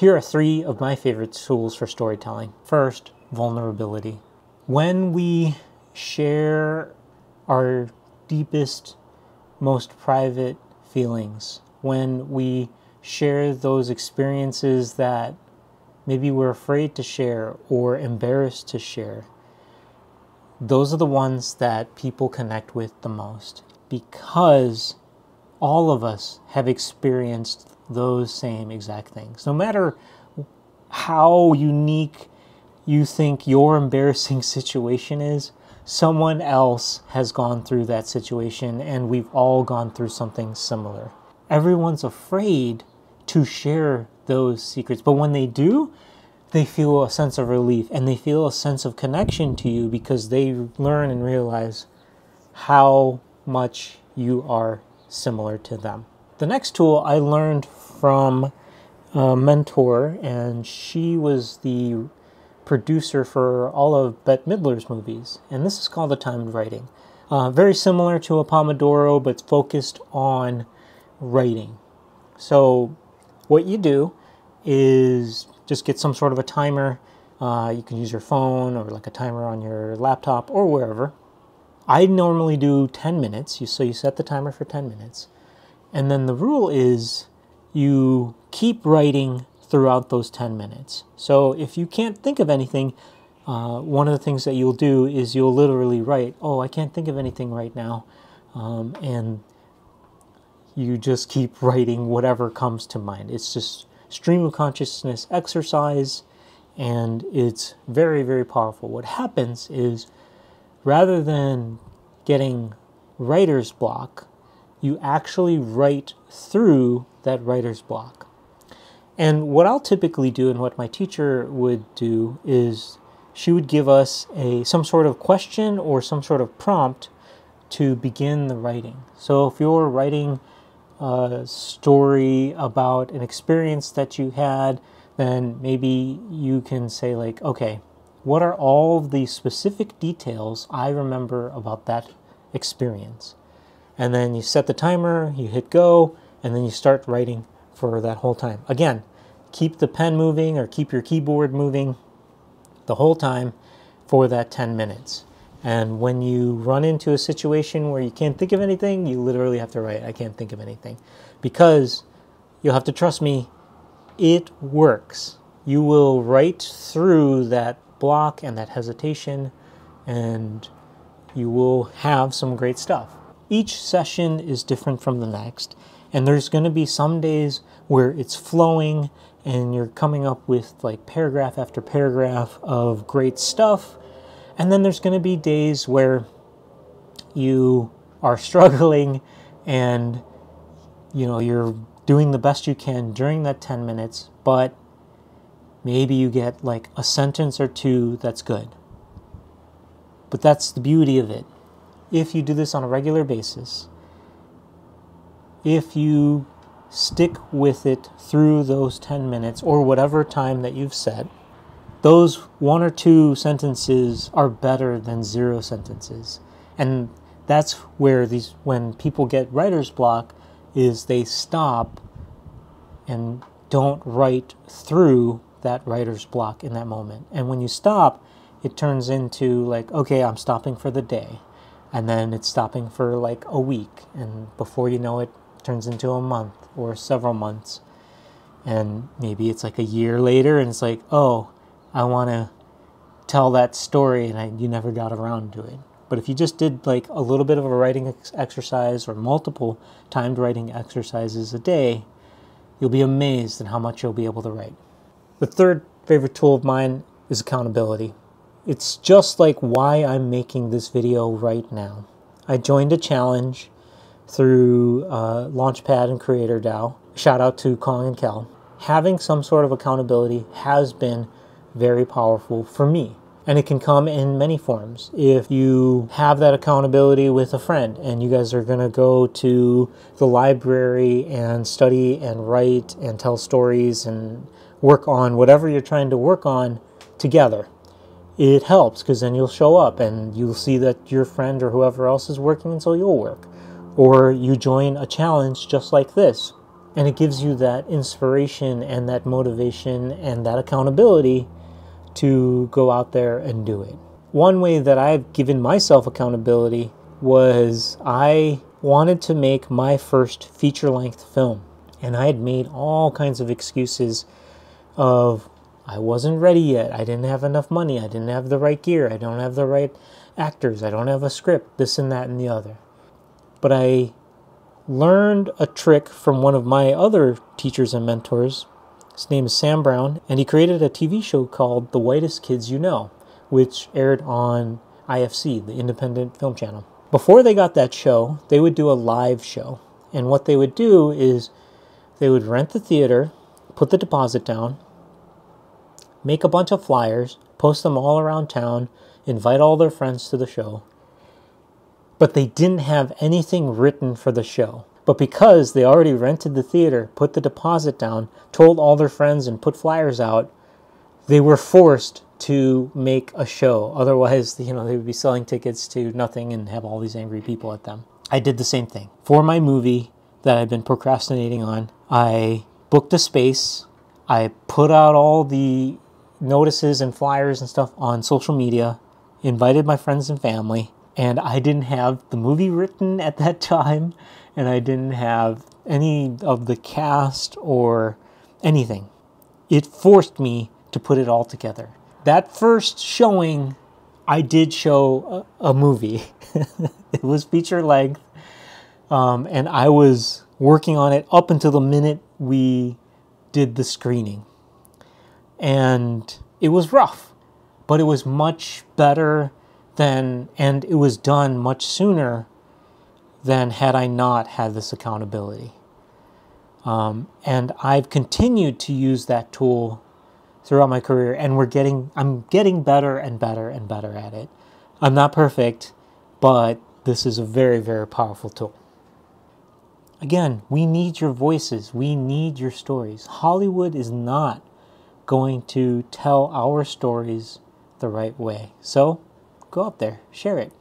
Here are 3 of my favorite tools for storytelling. First, vulnerability. When we share our deepest, most private feelings, when we share those experiences that maybe we're afraid to share or embarrassed to share, those are the ones that people connect with the most, because all of us have experienced those same exact things. No matter how unique you think your embarrassing situation is, someone else has gone through that situation, and we've all gone through something similar. Everyone's afraid to share those secrets, but when they do, they feel a sense of relief and they feel a sense of connection to you, because they learn and realize how much you are similar to them. The next tool I learned from a mentor, and she was the producer for all of Bette Midler's movies, and this is called the timed writing. Very similar to a Pomodoro, but focused on writing. So what you do is just get some sort of a timer. You can use your phone or like a timer on your laptop or wherever. I normally do 10 minutes, so you set the timer for 10 minutes. And then the rule is you keep writing throughout those 10 minutes. So if you can't think of anything, one of the things that you'll do is you'll literally write, oh, I can't think of anything right now. And you just keep writing whatever comes to mind. It's just stream of consciousness exercise, and it's very, very powerful. What happens is, rather than getting writer's block, you actually write through that writer's block. And what I'll typically do, and what my teacher would do, is she would give us some sort of question or some sort of prompt to begin the writing. So if you're writing a story about an experience that you had, then maybe you can say like, okay, what are all the specific details I remember about that experience? And then you set the timer, you hit go, and then you start writing for that whole time. Again, keep the pen moving or keep your keyboard moving the whole time for that 10 minutes. And when you run into a situation where you can't think of anything, you literally have to write, I can't think of anything. Because you'll have to trust me, it works. You will write through that block and that hesitation, and you will have some great stuff. Each session is different from the next, and there's going to be some days where it's flowing and you're coming up with like paragraph after paragraph of great stuff. And then there's going to be days where you are struggling and, you know, you're doing the best you can during that 10 minutes, but maybe you get like a sentence or two that's good. But that's the beauty of it. If you do this on a regular basis, if you stick with it through those 10 minutes or whatever time that you've set, those 1 or 2 sentences are better than 0 sentences. And that's where when people get writer's block, is they stop and don't write through that writer's block in that moment. And when you stop, it turns into like, okay, I'm stopping for the day. And then it's stopping for like a week. And before you know it, it turns into a month or several months. And maybe it's like a year later and it's like, oh, I want to tell that story, and you never got around to it. But if you just did like a little bit of a writing exercise or multiple timed writing exercises a day, you'll be amazed at how much you'll be able to write. The third favorite tool of mine is accountability. It's just like why I'm making this video right now. I joined a challenge through Launchpad and CreatorDAO. Shout out to Kong and Kel. Having some sort of accountability has been very powerful for me. And it can come in many forms. If you have that accountability with a friend and you guys are going to go to the library and study and write and tell stories and work on whatever you're trying to work on together, it helps because then you'll show up and you'll see that your friend or whoever else is working, and so you'll work. Or you join a challenge just like this And it gives you that inspiration and that motivation and that accountability to go out there and do it. One way that I've given myself accountability was I wanted to make my first feature-length film. And I had made all kinds of excuses of I wasn't ready yet, I didn't have enough money, I didn't have the right gear, I don't have the right actors, I don't have a script, this and that and the other. But I learned a trick from one of my other teachers and mentors. His name is Sam Brown, and he created a TV show called The Whitest Kids You Know, which aired on IFC, the Independent Film Channel. Before they got that show, they would do a live show. And what they would do is they would rent the theater, put the deposit down, make a bunch of flyers, post them all around town, invite all their friends to the show. But they didn't have anything written for the show. But because they already rented the theater, put the deposit down, told all their friends and put flyers out, they were forced to make a show. Otherwise, they would be selling tickets to nothing and have all these angry people at them. I did the same thing. For my movie that I've been procrastinating on, I booked a space. I put out all the notices and flyers and stuff on social media, invited my friends and family, and I didn't have the movie written at that time, and I didn't have any of the cast or anything. It forced me to put it all together. That first showing, I did show a movie. It was feature length, and I was working on it up until the minute we did the screening. And it was rough, but it was much better and it was done much sooner than had I not had this accountability. And I've continued to use that tool throughout my career, and I'm getting better and better and better at it. I'm not perfect, but this is a very, very powerful tool. Again, we need your voices. We need your stories. Hollywood is not going to tell our stories the right way. So go out there, share it.